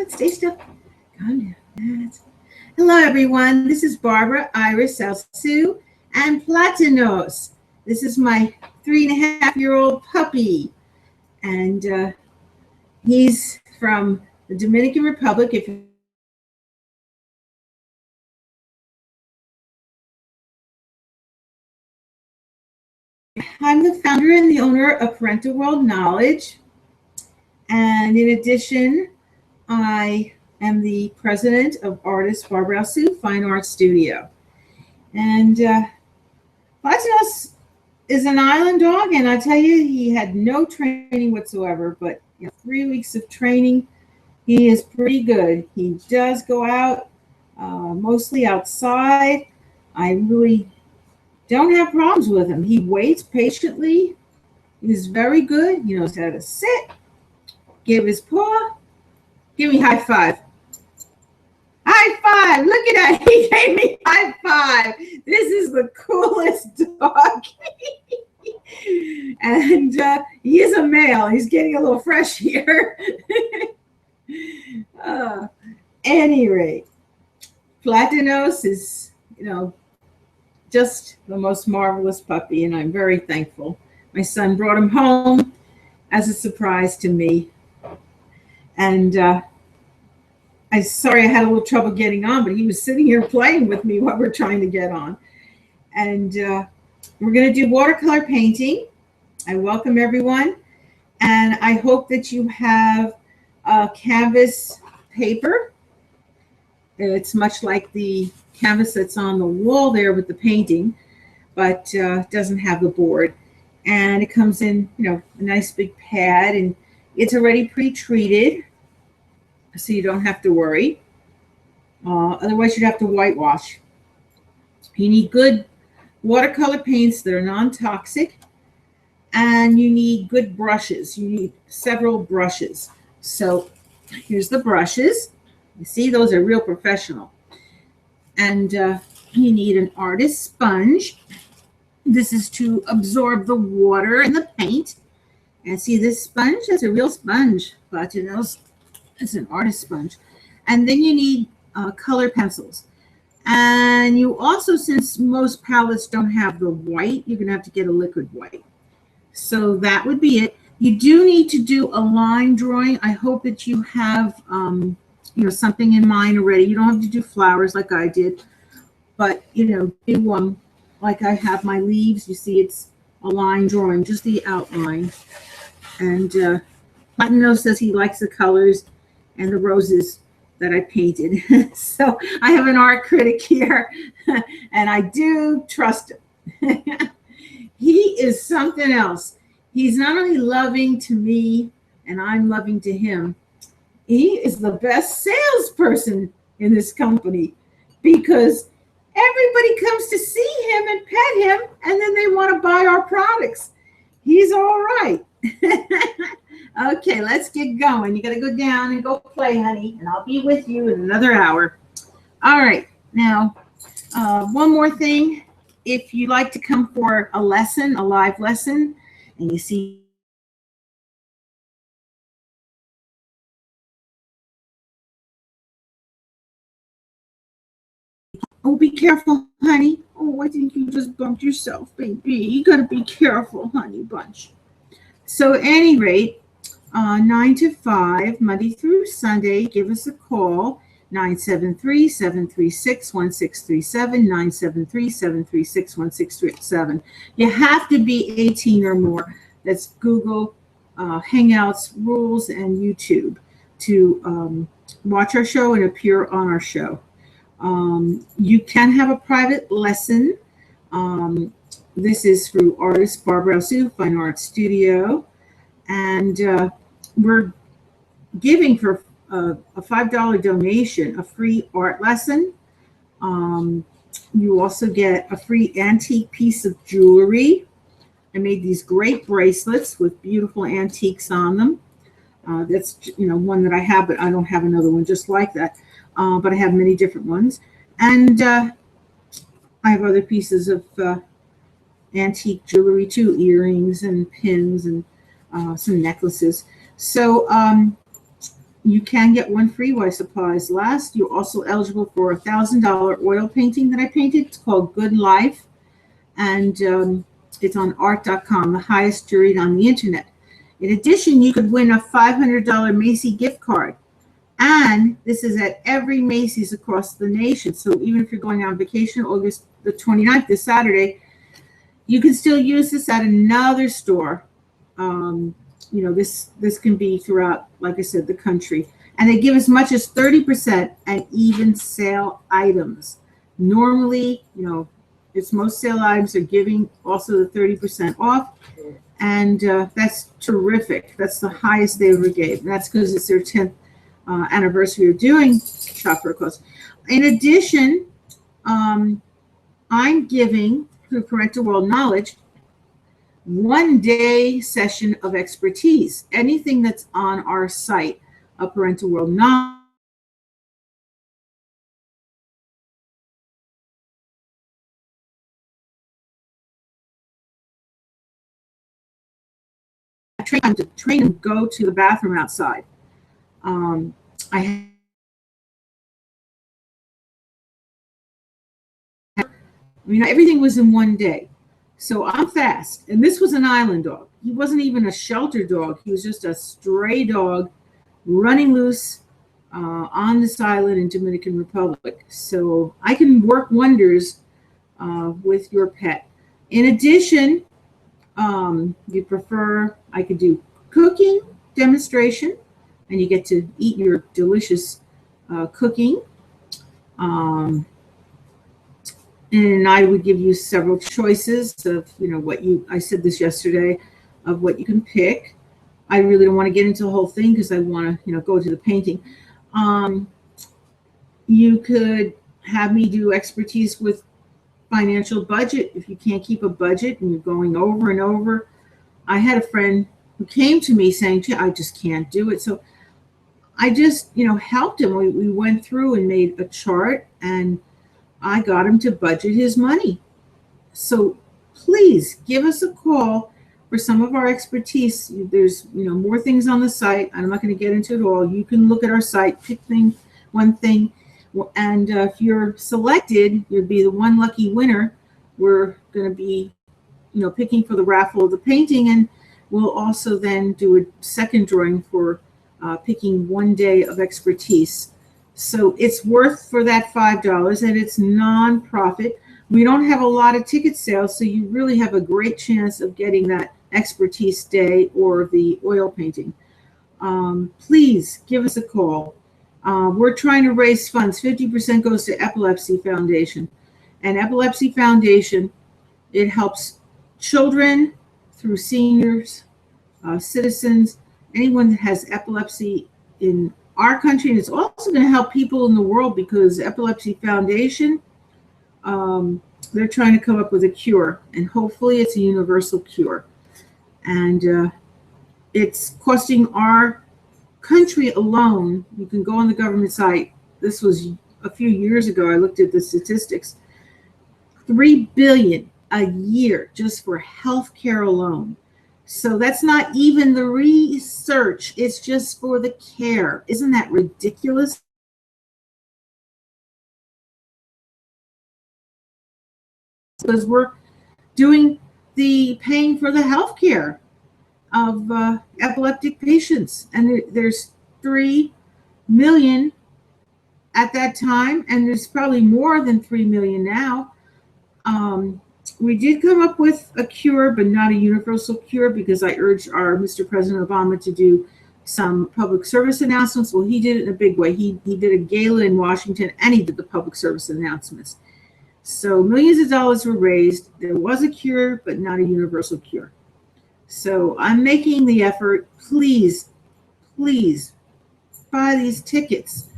on, stay still. Calm down. Hello, everyone. This is Barbara, Iris, Sue, and Platinos. This is my 3.5-year-old puppy, and he's from the Dominican Republic. I'm the founder and the owner of Parental World Knowledge, and in addition, I am the president of artist Barbara Sue Fine Art Studio. And Platinos is an island dog, and I tell you, he had no training whatsoever, but 3 weeks of training, he is pretty good. He does go out, mostly outside. I really don't have problems with him. He waits patiently. He's very good. He knows how to sit, give his paw, give me high five. High five. Look at that. He gave me high five. This is the coolest dog. And he is a male. He's getting a little fresh here. Any rate, Platinos is, just the most marvelous puppy, and I'm very thankful. My son brought him home as a surprise to me. And I'm sorry I had a little trouble getting on, but he was sitting here playing with me while we're trying to get on. And we're going to do watercolor painting. I welcome everyone. And I hope that you have canvas paper. It's much like the canvas that's on the wall there with the painting, but doesn't have the board. And it comes in, a nice big pad, and it's already pre-treated, so you don't have to worry. Otherwise, you'd have to whitewash. You need good watercolor paints that are non-toxic, and you need good brushes. You need several brushes. So here's the brushes. You see, those are real professional. And you need an artist sponge. This is to absorb the water and the paint. And see, this sponge is a real sponge. Platinos, it's an artist sponge. And then you need color pencils. And you also, since most palettes don't have the white, you're going to have to get a liquid white. So that would be it. You do need to do a line drawing. I hope that you have something in mind already. You don't have to do flowers like I did, but do like I have my leaves. You see, it's a line drawing, just the outline. And Platino says he likes the colors and the roses that I painted. So I have an art critic here, and I do trust him. He is something else. He's not only loving to me, and I'm loving to him. He is the best salesperson in this company, because everybody comes to see him and pet him, and then they want to buy our products. He's all right. Okay, let's get going. You got to go down and go play, honey, and I'll be with you in another hour. All right. Now, one more thing. If you'd like to come for a lesson, a live lesson, and you see oh, be careful, honey. Oh, I think you just bumped yourself, baby. You got to be careful, honey bunch. So at any rate, 9 to 5, Monday through Sunday, give us a call, 973-736-1637, 973-736-1637. You have to be 18 or more. That's Google, Hangouts, Rules, and YouTube to watch our show and appear on our show. You can have a private lesson. This is through artist Barbara Sue Fine Art Studio, and we're giving for a $5 donation a free art lesson. You also get a free antique piece of jewelry. I made these great bracelets with beautiful antiques on them. That's one that I have, but I don't have another one just like that. But I have many different ones. And I have other pieces of antique jewelry too, earrings and pins and some necklaces. So You can get one free while supplies last. You're also eligible for a $1,000 oil painting that I painted. It's called Good Life, and it's on art.com, the highest juried on the internet. In addition, you could win a $500 Macy's gift card. And this is at every Macy's across the nation. So even if you're going on vacation August the 29th, this Saturday, you can still use this at another store. This can be throughout, like I said, the country. And they give as much as 30% and even sale items. Normally, it's most sale items are giving also the 30% off. And that's terrific. That's the highest they ever gave. And that's because it's their 10th anniversary of doing Shop for a Cause. In addition, I'm giving, through Parental World Knowledge, 1-day session of expertise. Anything that's on our site of Parental World Knowledge. To train them go to the bathroom outside. Everything was in 1 day. So I'm fast. And this was an island dog. He wasn't even a shelter dog. He was just a stray dog running loose on this island in Dominican Republic. So I can work wonders with your pet. In addition, you prefer, I could do cooking demonstration, and you get to eat your delicious cooking. And I would give you several choices of, I said this yesterday, of what you can pick. I really don't want to get into the whole thing because I want to, go to the painting. You could have me do expertise with financial budget. If you can't keep a budget and you're going over and over. I had a friend who came to me saying, I just can't do it. So I just, helped him. We went through and made a chart, and I got him to budget his money. So please give us a call for some of our expertise. There's, more things on the site. I'm not going to get into it all. You can look at our site, pick one thing. And if you're selected, you'll be the one lucky winner. We're going to be, picking for the raffle of the painting, and we'll also then do a second drawing for picking 1 day of expertise. So it's worth for that $5, and it's non-profit. We don't have a lot of ticket sales, so you really have a great chance of getting that expertise day or the oil painting. Please give us a call. We're trying to raise funds. 50% goes to Epilepsy Foundation. And Epilepsy Foundation, it helps children through seniors, citizens, anyone that has epilepsy in our country. And it's also going to help people in the world, because Epilepsy Foundation, they're trying to come up with a cure. And hopefully it's a universal cure. And it's costing our country alone, you can go on the government site. This was a few years ago. I looked at the statistics. $3 billion a year just for healthcare alone. So that's not even the research. It's just for the care. Isn't that ridiculous? Because we're doing the paying for the healthcare of epileptic patients, and there's 3 million at that time, and there's probably more than 3 million now. We did come up with a cure, but not a universal cure, because I urged our Mr. President Obama to do some public service announcements. Well, he did it in a big way. He did a gala in Washington, and he did the public service announcements. So millions of dollars were raised. There was a cure, but not a universal cure. So I'm making the effort. Please, please buy these tickets.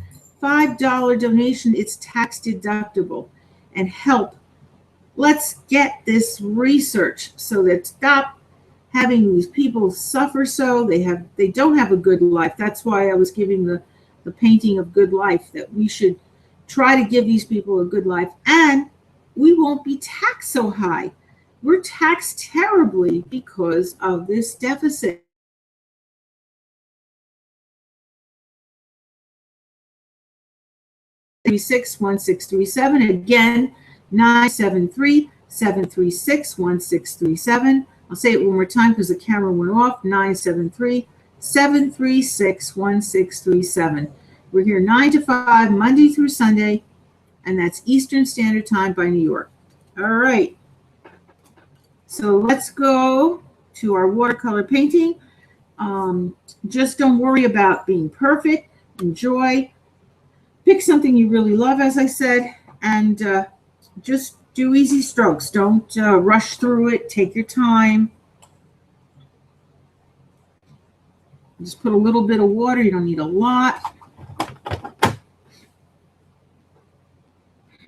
$5 donation, it's tax deductible, and help. Let's get this research so that stop having these people suffer so they don't have a good life. That's why I was giving the painting of good life, that we should try to give these people a good life, and we won't be taxed so high. We're taxed terribly because of this deficit. 973-736-1637. Again, 973-736-1637. I'll say it one more time because the camera went off. 973-736-1637. We're here 9 to 5, Monday through Sunday, and that's Eastern Standard Time by New York. All right. So let's go to our watercolor painting. Just don't worry about being perfect. Enjoy. Pick something you really love, as I said, and just do easy strokes. Don't rush through it. Take your time. Just put a little bit of water. You don't need a lot.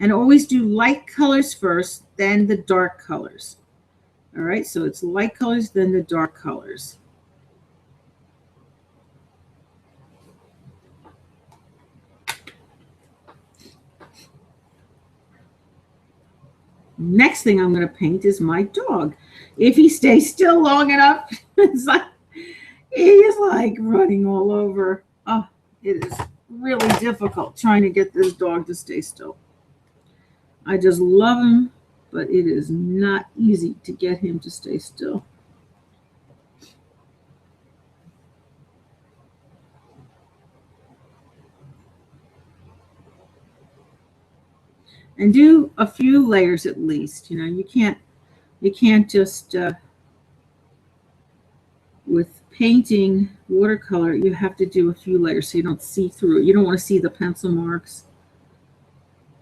And always do light colors first, then the dark colors. All right, so it's light colors, then the dark colors. Next thing I'm going to paint is my dog. If he stays still long enough, it's like, he's like running all over. Oh, it is really difficult trying to get this dog to stay still. I just love him, but it is not easy to get him to stay still. And do a few layers at least. You know, you can't just with painting watercolor, you have to do a few layers so you don't see through it. You don't want to see the pencil marks.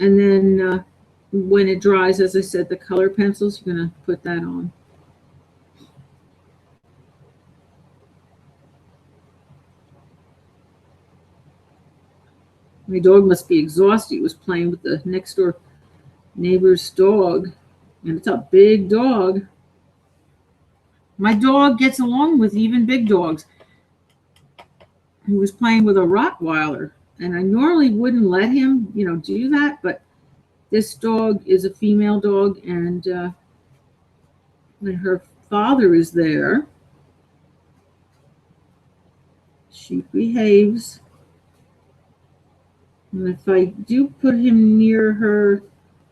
And then when it dries, as I said, the color pencils, you're going to put that on. My dog must be exhausted. He was playing with the next door neighbor's dog, and it's a big dog. My dog gets along with even big dogs. He was playing with a Rottweiler, and I normally wouldn't let him, you know, do that, but this dog is a female dog, and when her father is there, she behaves. And if I do put him near her,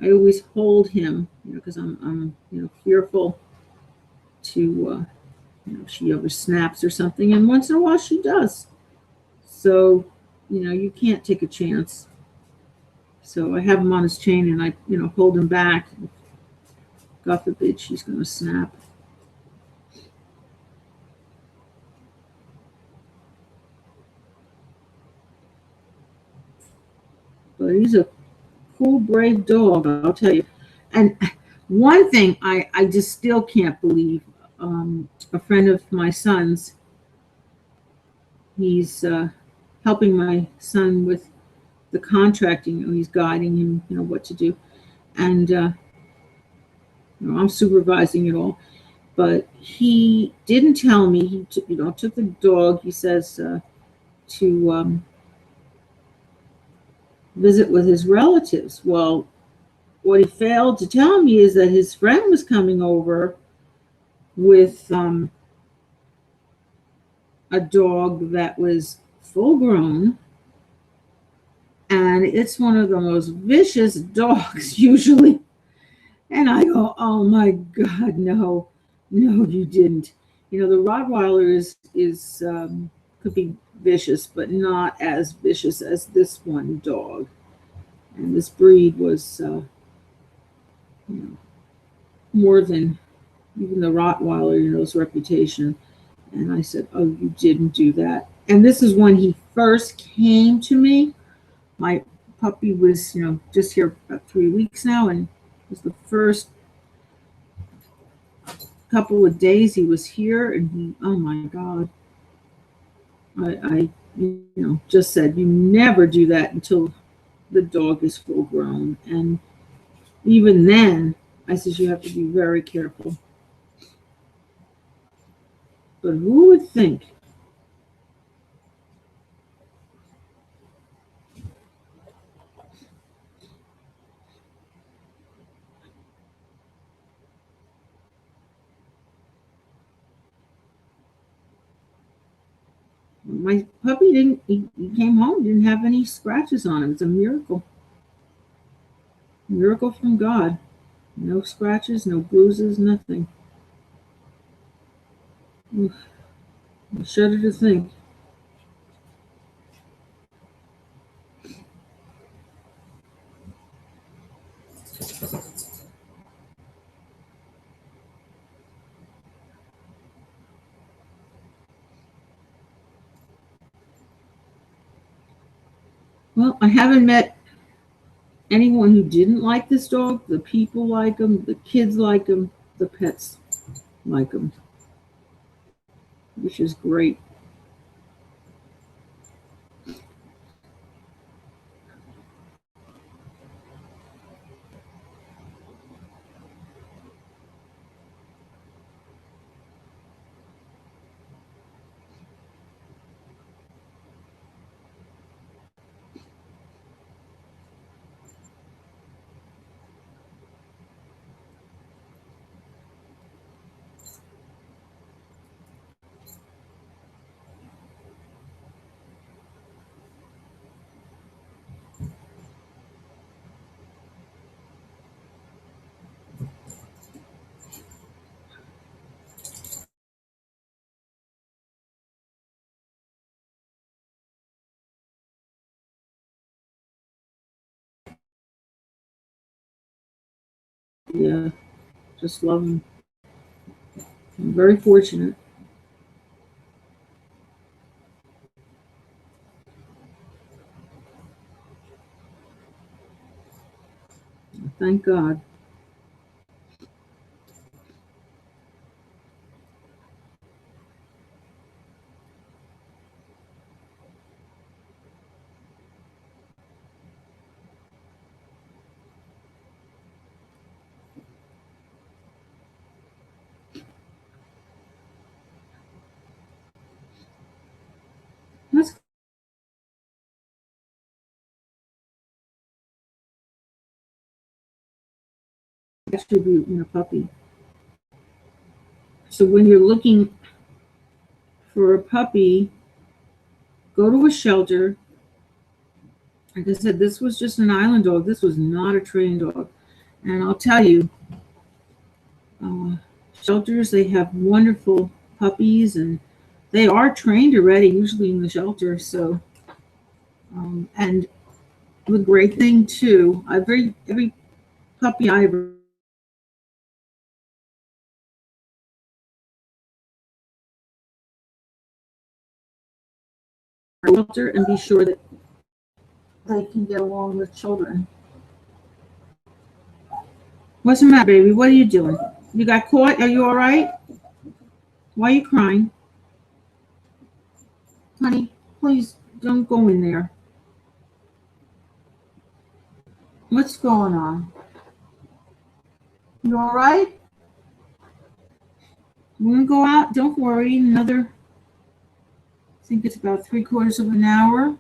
I always hold him, you know, because I'm you know, fearful to, you know, she ever snaps or something. And once in a while she does. So, you know, you can't take a chance. So I have him on his chain and I, you know, hold him back. God forbid she's going to snap. But he's a cool, brave dog, I'll tell you. And one thing I just still can't believe, a friend of my son's, he's helping my son with the contracting. You know, he's guiding him, you know, what to do. And you know, I'm supervising it all. But he didn't tell me. He took, you know, took the dog, he says, to visit with his relatives. Well, what he failed to tell me is that his friend was coming over with a dog that was full grown, and it's one of the most vicious dogs usually. And I go, oh my God, no, you didn't. You know, the Rottweiler is could be vicious, but not as vicious as this one dog. And this breed was, you know, more than even the Rottweiler, you know, his reputation. And I said, oh, you didn't do that. And this is when he first came to me. My puppy was, you know, just here about 3 weeks now, and it was the first couple of days he was here, and he, oh my God. I you know, just said, you never do that until the dog is full grown. And even then, I said, you have to be very careful. But who would think? My puppy didn't, he came home, didn't have any scratches on him. It's a miracle. Miracle from God. No scratches, no bruises, nothing. Oof, I shudder to think. Well, I haven't met anyone who didn't like this dog. The people like him, the kids like him, the pets like him, which is great. Yeah, just love him. I'm very fortunate. Thank God. That's attribute in a puppy. So when you're looking for a puppy, go to a shelter. Like I said, this was just an island dog. This was not a trained dog. And I'll tell you, uh, shelters, they have wonderful puppies and they are trained already, usually in the shelter. So, and the great thing too, every puppy I ever shelter and be sure that they can get along with children. What's the matter, baby? What are you doing? You got caught? Are you all right? Why are you crying? Honey, please don't go in there. What's going on? You all right? We're gonna go out. Don't worry. Another, I think it's about 3/4 of an hour.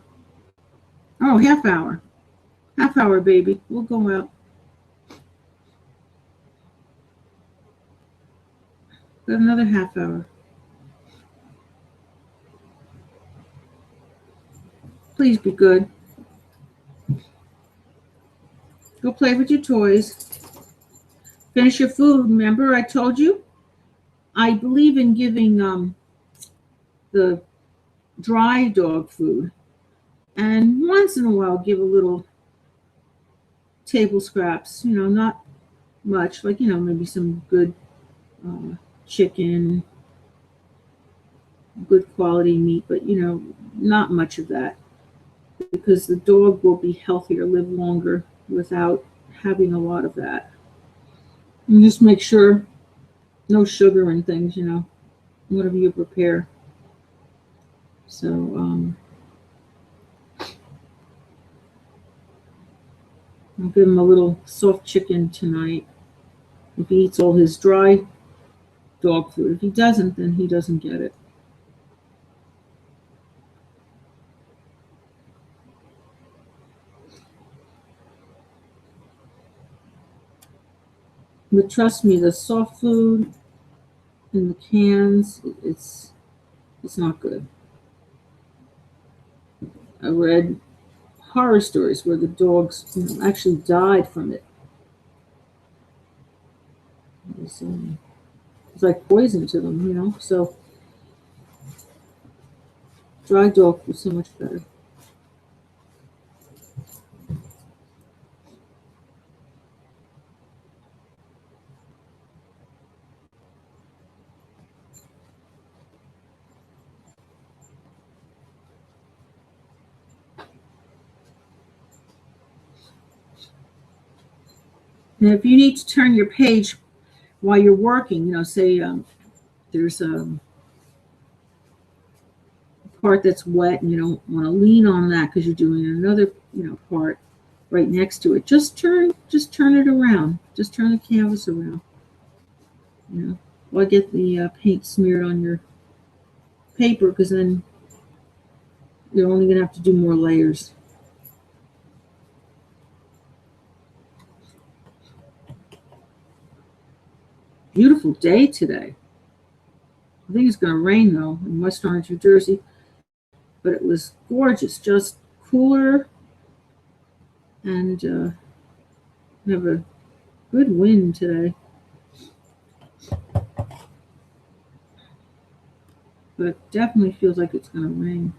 Oh, half hour. Half hour, baby. We'll go out. Got another half hour. Please be good. Go play with your toys. Finish your food. Remember, I told you I believe in giving the dry dog food, and once in a while give a little table scraps. Not much, like maybe some good uh, chicken, good quality meat, but not much of that because the dog will be healthier, live longer without having a lot of that. And just make sure no sugar and things, whatever you prepare. So I'll give him a little soft chicken tonight if he eats all his dry dog food. If he doesn't, then he doesn't get it. But trust me, the soft food in the cans, it's not good. I read horror stories where the dogs actually died from it. it's like poison to them, you know. So dried oak was so much better. Now, if you need to turn your page while you're working, you know, say there's a part that's wet and you don't want to lean on that because you're doing another, you know, part right next to it. Just turn it around. Just turn the canvas around. You know, or get the paint smeared on your paper, because then you're only gonna have to do more layers. Beautiful day today. I think it's gonna rain though in West Orange, New Jersey, but it was gorgeous. Just cooler, and we have a good wind today. But it definitely feels like it's going to rain.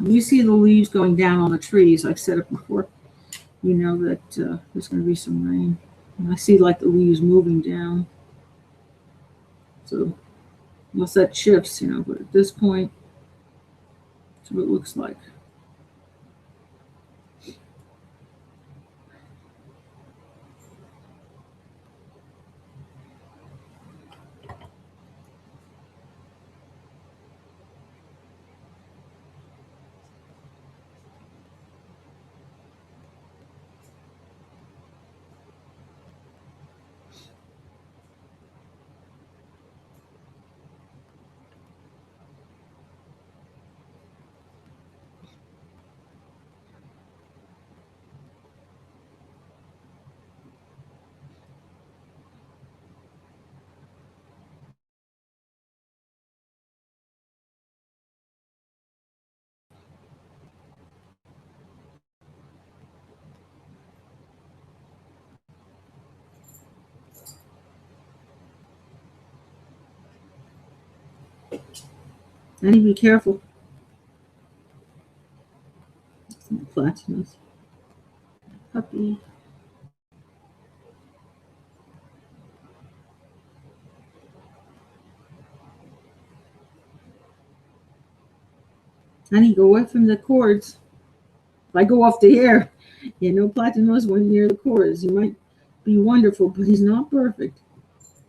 You see the leaves going down on the trees. I've said it before. You know that there's going to be some rain. And I see like the leaves moving down. So unless that shifts, you know, but at this point, that's what it looks like. I need to be careful. Some platinums. Puppy. Honey, go away from the cords. If I go off the air, you know, Platinum's went near the cords. He might be wonderful, but he's not perfect.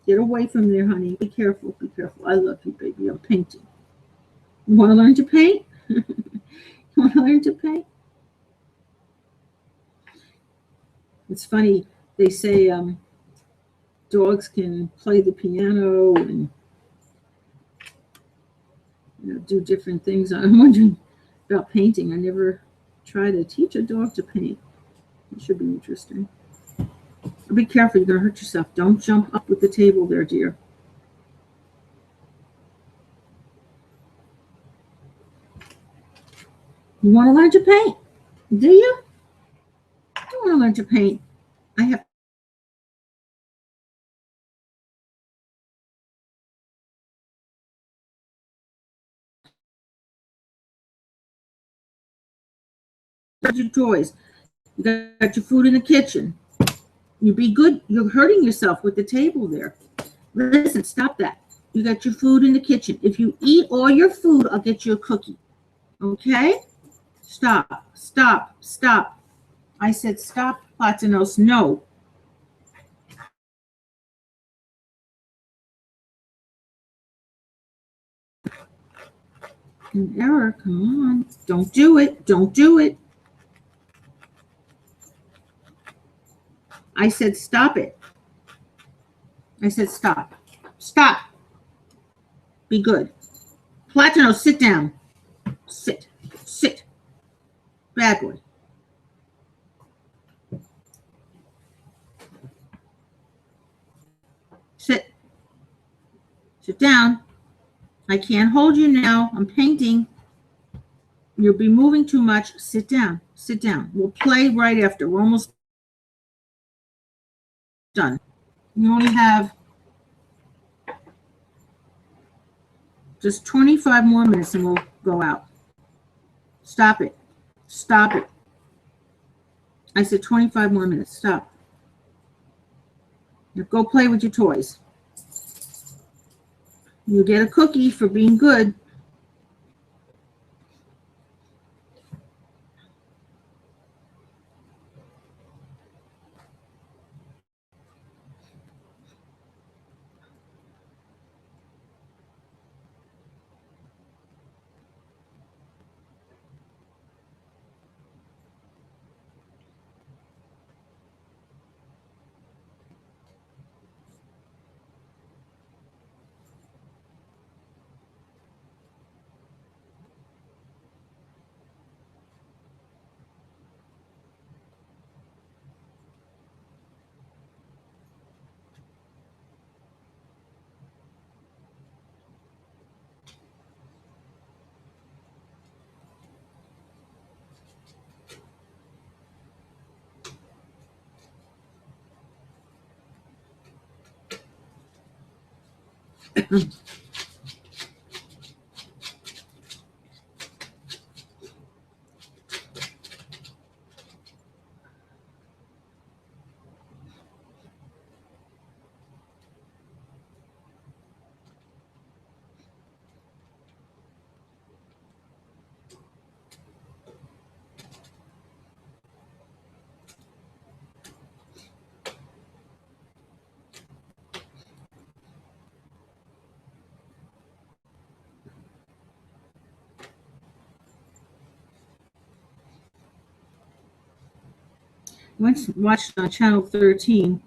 Get away from there, honey. Be careful. Be careful. I love you, baby. I'm painting. You want to learn to paint? You want to learn to paint? It's funny. They say dogs can play the piano and, you know, do different things. I'm wondering about painting. I never tried to teach a dog to paint. It should be interesting. Be careful. You're going to hurt yourself. Don't jump up with the table there, dear. You want to learn to paint? Do you? I don't want to learn to paint. I have your toys. You got your food in the kitchen. You be good. You're hurting yourself with the table there. Listen, stop that. You got your food in the kitchen. If you eat all your food, I'll get you a cookie. Okay? Stop. Stop. Stop. I said stop, Platinos. No. An error. Come on. Don't do it. Don't do it. I said stop it. I said stop. Stop. Be good. Platino, sit down. Sit. Sit. Bad boy. Sit. Sit down. I can't hold you now. I'm painting. You'll be moving too much. Sit down. Sit down. We'll play right after. We're almost Done. You only have just 25 more minutes and we'll go out. Stop it. Stop it. I said 25 more minutes. Stop. Now go play with your toys. You'll get a cookie for being good. Once watched on Channel 13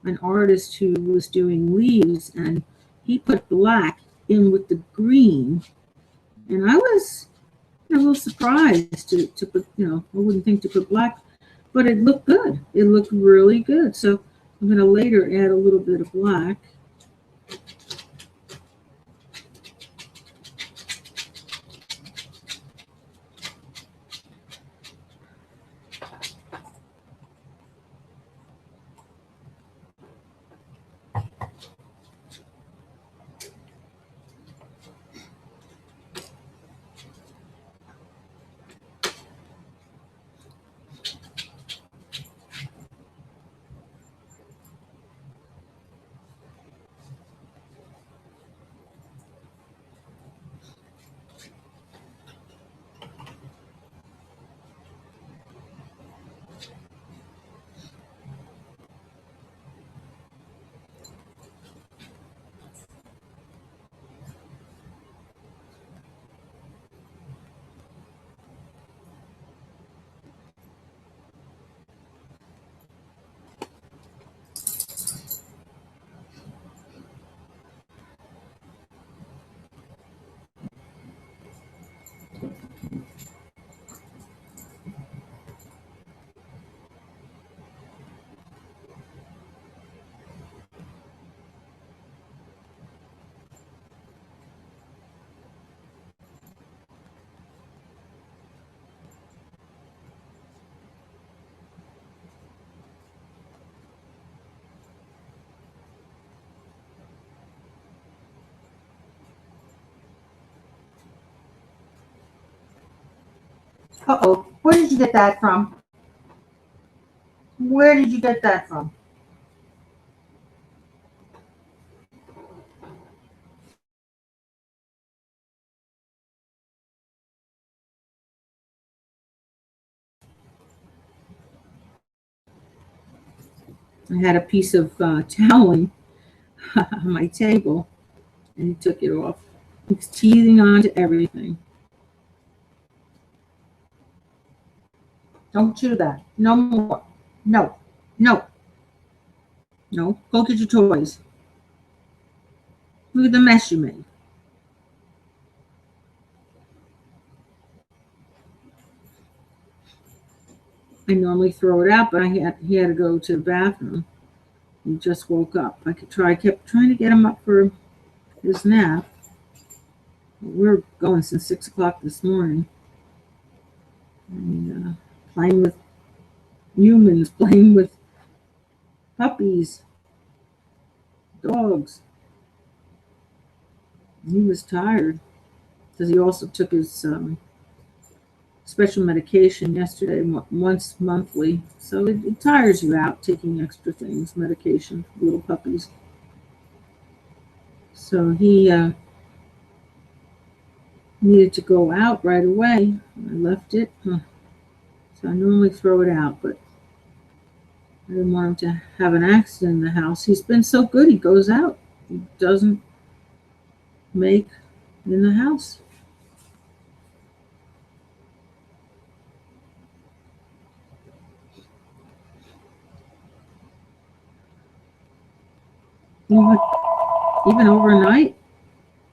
an artist who was doing leaves, and he put black in with the green, and I was a little surprised to put, I wouldn't think to put black, but it looked good. It looked really good. So I'm going to later add a little bit of black. Uh-oh, where did you get that from? Where did you get that from? I had a piece of toweling on my table, and he took it off. He's teasing onto everything. Don't do that. No more. No. No. No. Go get your toys. Look at the mess you made. I normally throw it out, but he had to go to the bathroom. He just woke up. I kept trying to get him up for his nap. We're going since 6 o'clock this morning. And playing with humans, playing with puppies, dogs. He was tired because he also took his special medication yesterday, once monthly. So it tires you out taking extra things, medication for little puppies. So he needed to go out right away. I left it. So I normally throw it out, but I didn't want him to have an accident in the house. He's been so good. He goes out. He doesn't make in the house. You know what? Even overnight,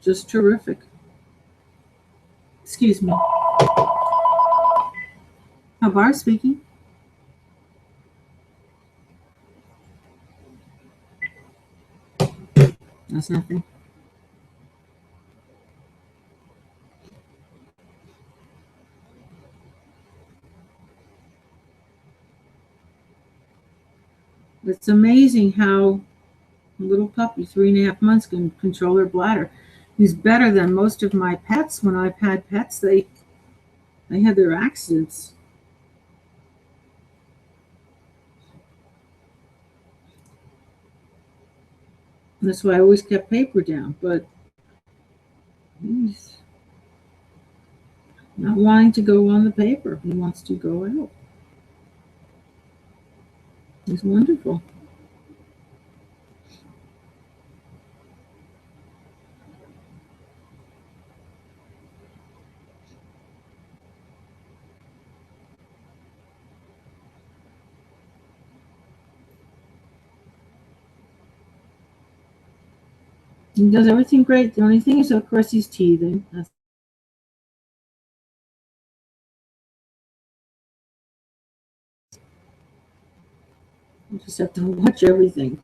just terrific. Excuse me. Bar speaking. That's nothing. It's amazing how a little puppy, 3.5 months, can control their bladder. He's better than most of my pets. When I've had pets, they had their accidents. That's why I always kept paper down. But he's not wanting to go on the paper. He wants to go out. He's wonderful. He does everything great. The only thing is, of course, he's teething. You just have to watch everything.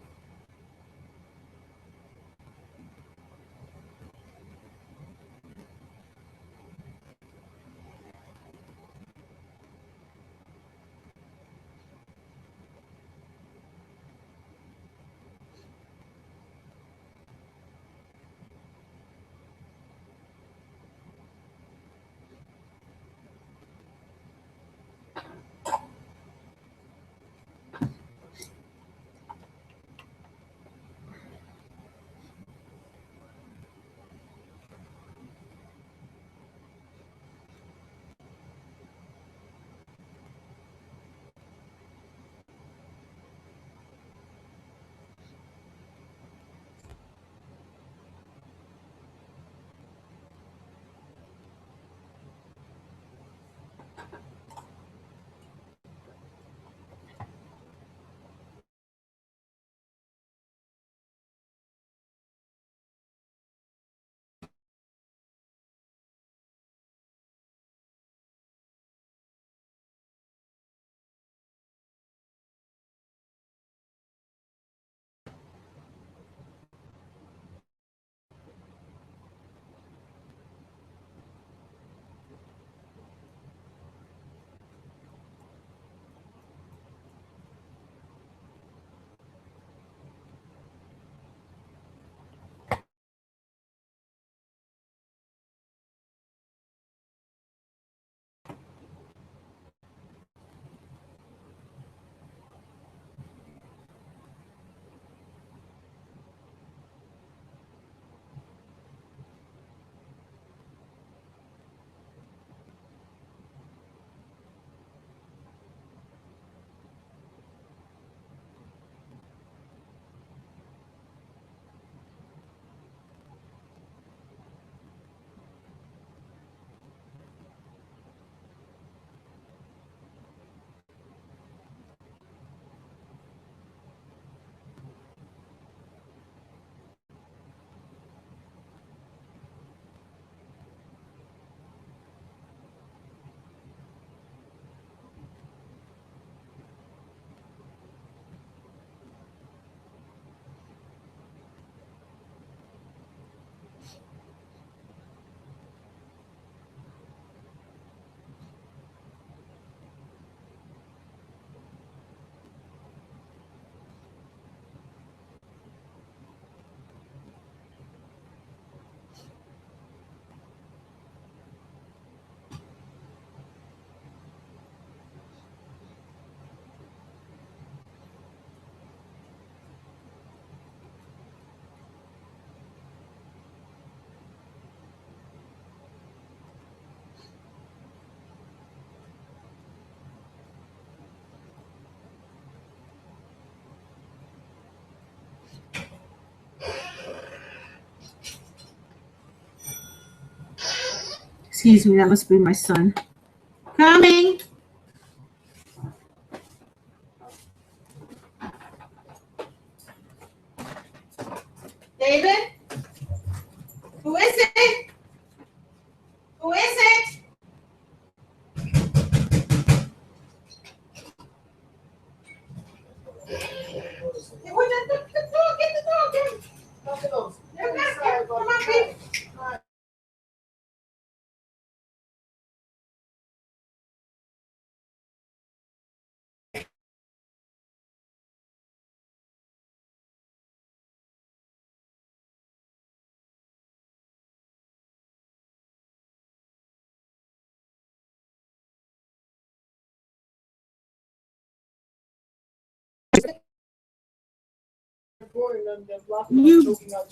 Excuse me, that must be my son. Coming. David? Who is it? Who is it? Hey, what the dog? Get the dog in. Come on, baby.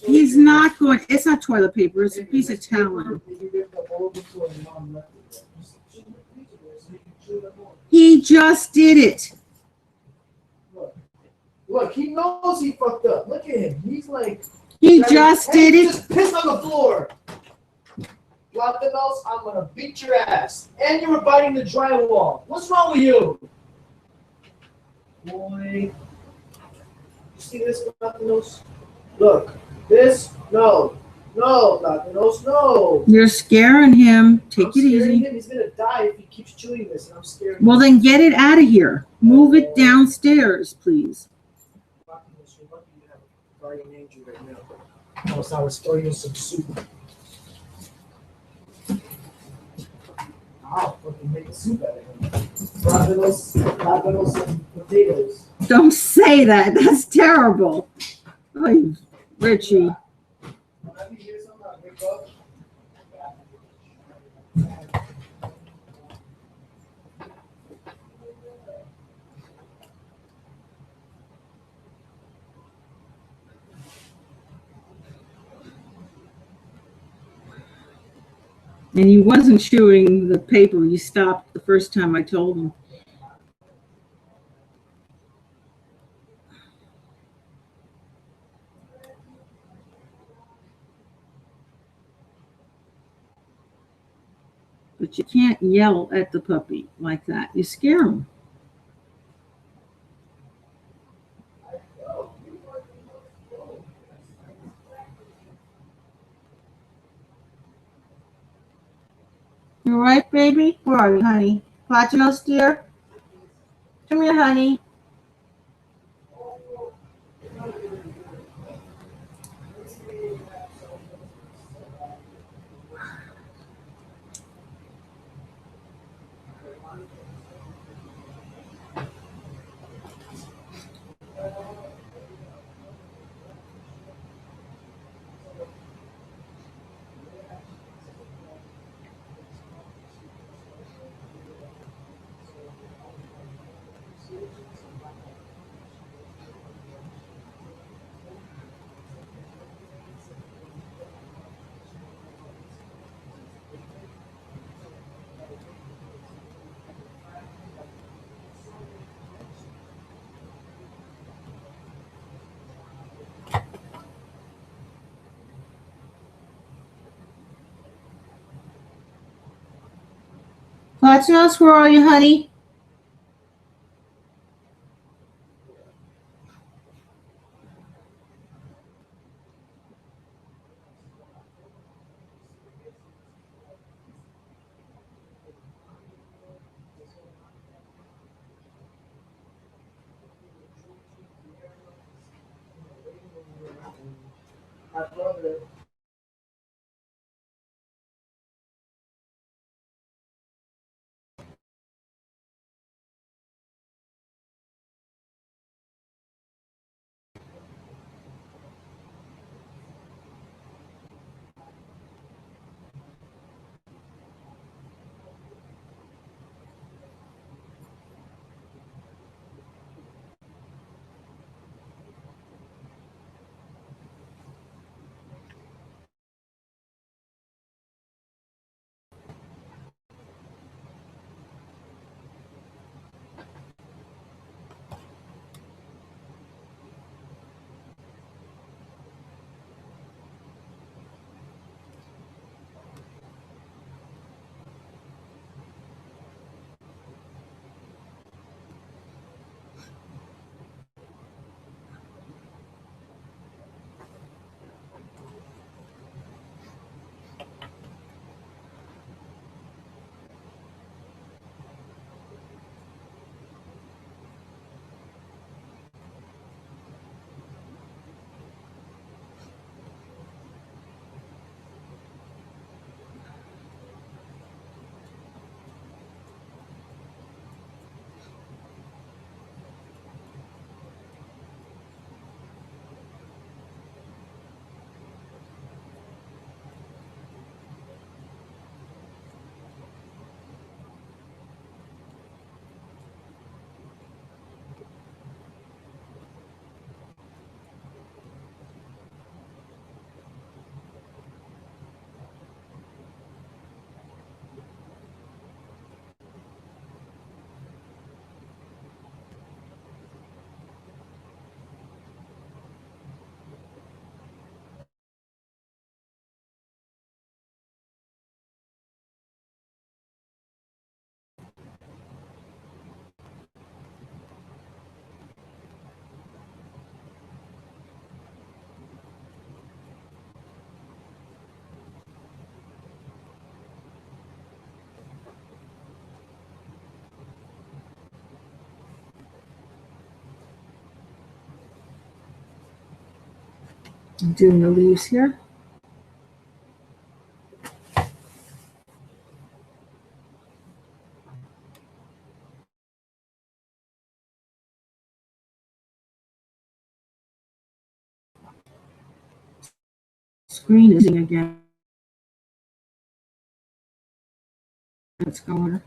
He's not going. It's not toilet paper. It's a piece of towel. He just did it. Look, he knows he fucked up. Look at him. He's like. He just did it. Just pissed on the floor. Platinos, I'm gonna beat your ass. And you were biting the drywall. What's wrong with you? Boy. You see this, Platinos? Look, this, no. No, Platinos, no. You're scaring him. Take it easy. Him. He's gonna die if he keeps chewing this, and I'm scared. Well, then get it out of here. Move it downstairs, please. Platinos, you're lucky you have a guardian angel right now. Else I was throwing you some soup. I'll fucking make a soup out of him. Platinos, and potatoes. Don't say that. That's terrible. Oh, Richie. And he wasn't chewing the paper. He stopped the first time I told him. But you can't yell at the puppy like that. You scare him. You all right, baby? Where are you, honey? Platinos, dear? Come here, honey. Platinos, where are you, honey? My brother. I'm doing the leaves here. Screen is again. What's going on?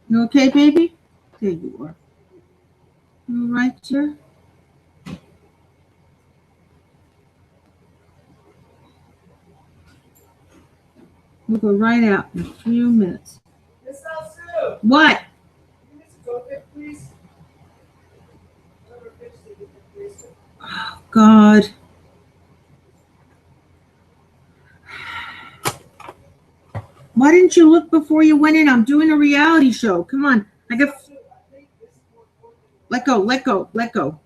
You okay, baby? There you are. You all right, dear? We'll go right out in a few minutes. Miss Alsu, What? you need to go there, please. Oh, God. Why didn't you look before you went in? I'm doing a reality show. Come on. Let go, let go, let go.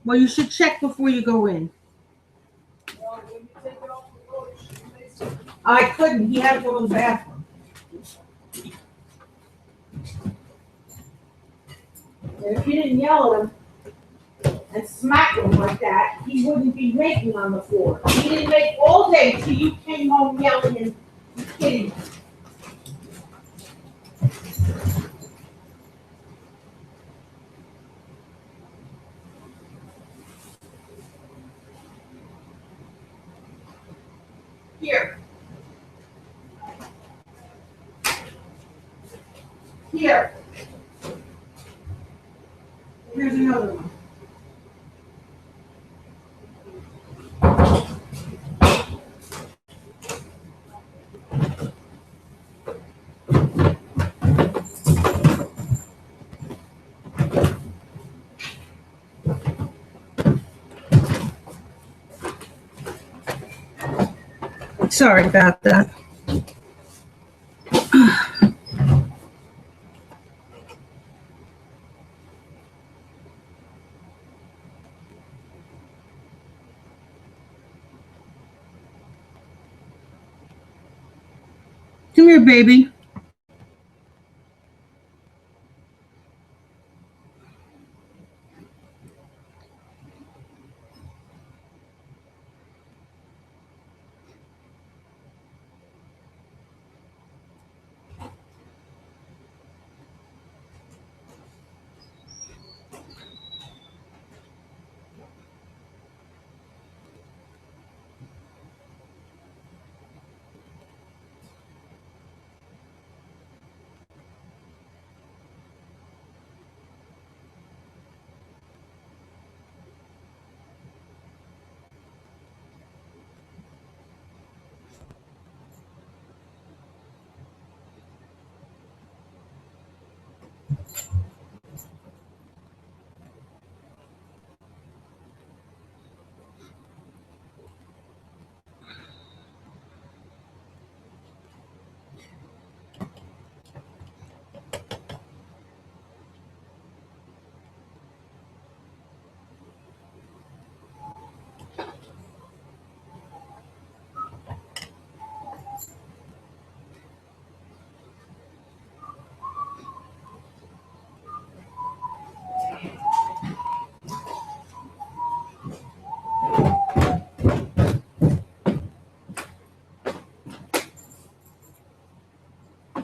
Well, you should check before you go in. I couldn't. He had to go to the bathroom. If you didn't yell at him and smack him like that, he wouldn't be making on the floor. He didn't make all day till you came home yelling and kidding. Here. Here. Here's another one. Sorry about that. Come here, baby.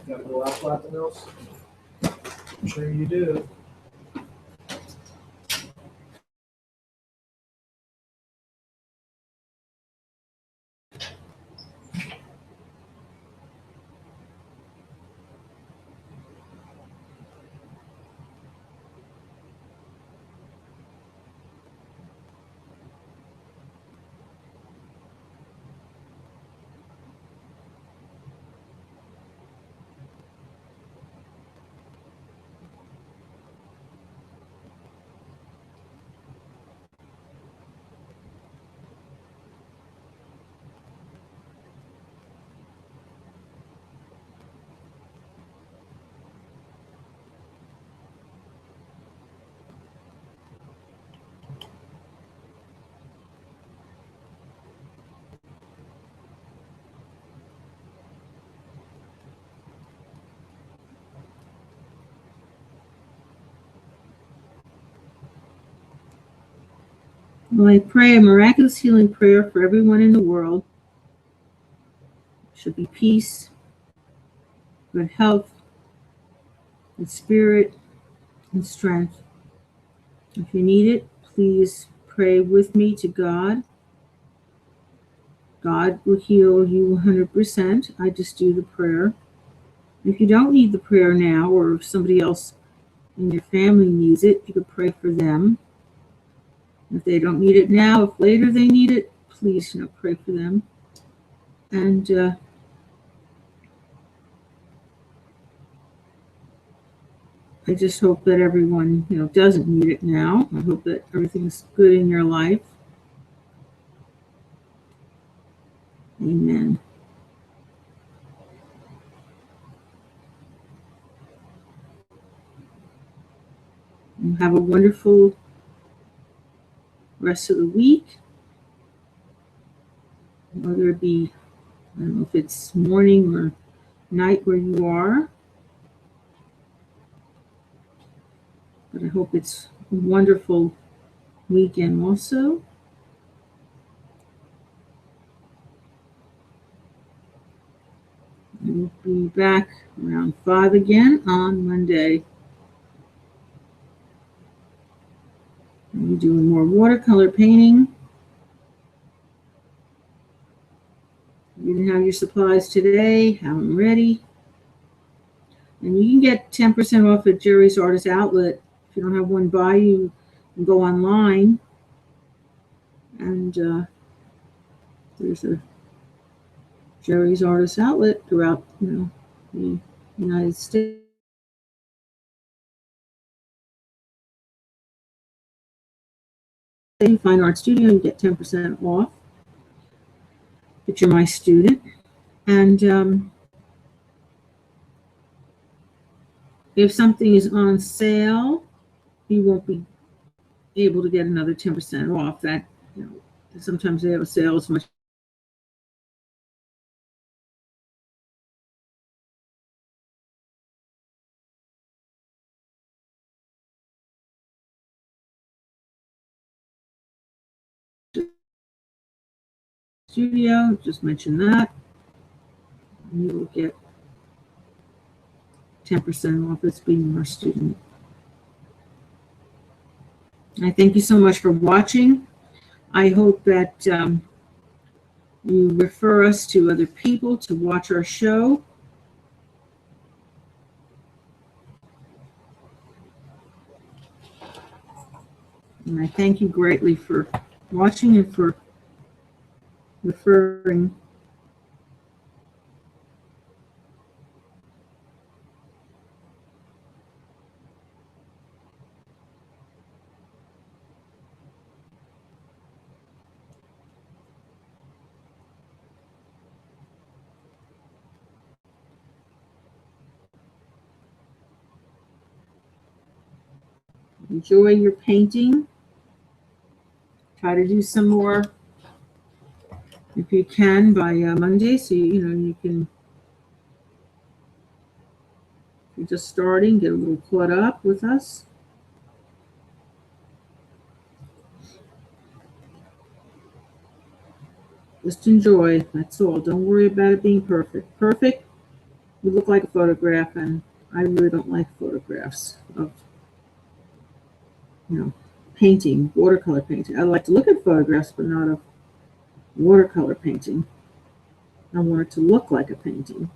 Gotta go out flat nose. I'm sure you do. Well, I pray a miraculous healing prayer for everyone in the world. Should be peace, good health, and spirit, and strength. If you need it, please pray with me to God. God will heal you 100%. I just do the prayer. If you don't need the prayer now, or if somebody else in your family needs it, you could pray for them. If they don't need it now, if later they need it, please, pray for them. And I just hope that everyone, doesn't need it now. I hope that everything's good in your life. Amen. And have a wonderful rest of the week. Whether it be, I don't know if it's morning or night where you are. But I hope it's a wonderful weekend also. We'll be back around 5 again on Monday. We'll be doing more watercolor painting. If you didn't have your supplies today, have them ready. And you can get 10% off at Jerry's Artist Outlet. If you don't have one by you, can go online. And there's a Jerry's Artist Outlet throughout, the United States. Fine Art Studio, you get 10% off if you're my student. And if something is on sale, you won't be able to get another 10% off. That, sometimes they have a sale as much studio. Just mention that. And you will get 10% off as being our student. I thank you so much for watching. I hope that you refer us to other people to watch our show. And I thank you greatly for watching and for referring. Enjoy your painting. Try to do some more if you can by Monday, so you can. If you're just starting, get a little caught up with us. Just enjoy. That's all. Don't worry about it being perfect. Perfect would look like a photograph, and I really don't like photographs of painting, watercolor painting. I like to look at photographs, but not of watercolor painting. I want it to look like a painting,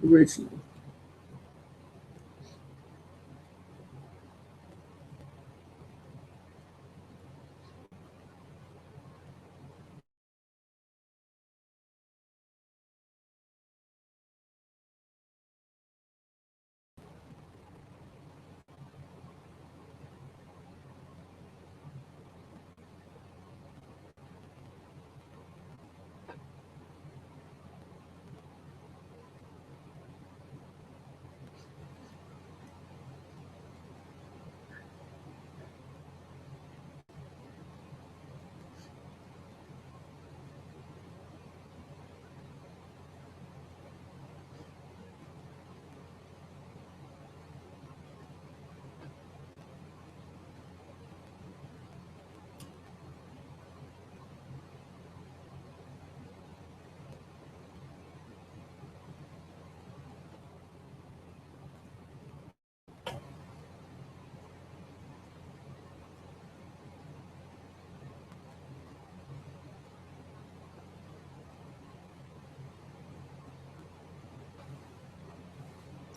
original.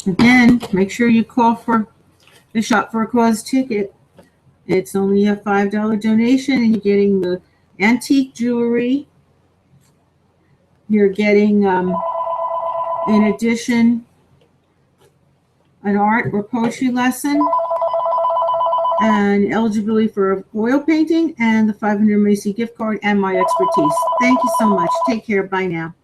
Again, make sure you call for the Shop for a Cause ticket. It's only a $5 donation, and you're getting the antique jewelry. You're getting, in addition, an art or poetry lesson, and eligibility for oil painting, and the 500 Macy gift card, and my expertise. Thank you so much. Take care. Bye now.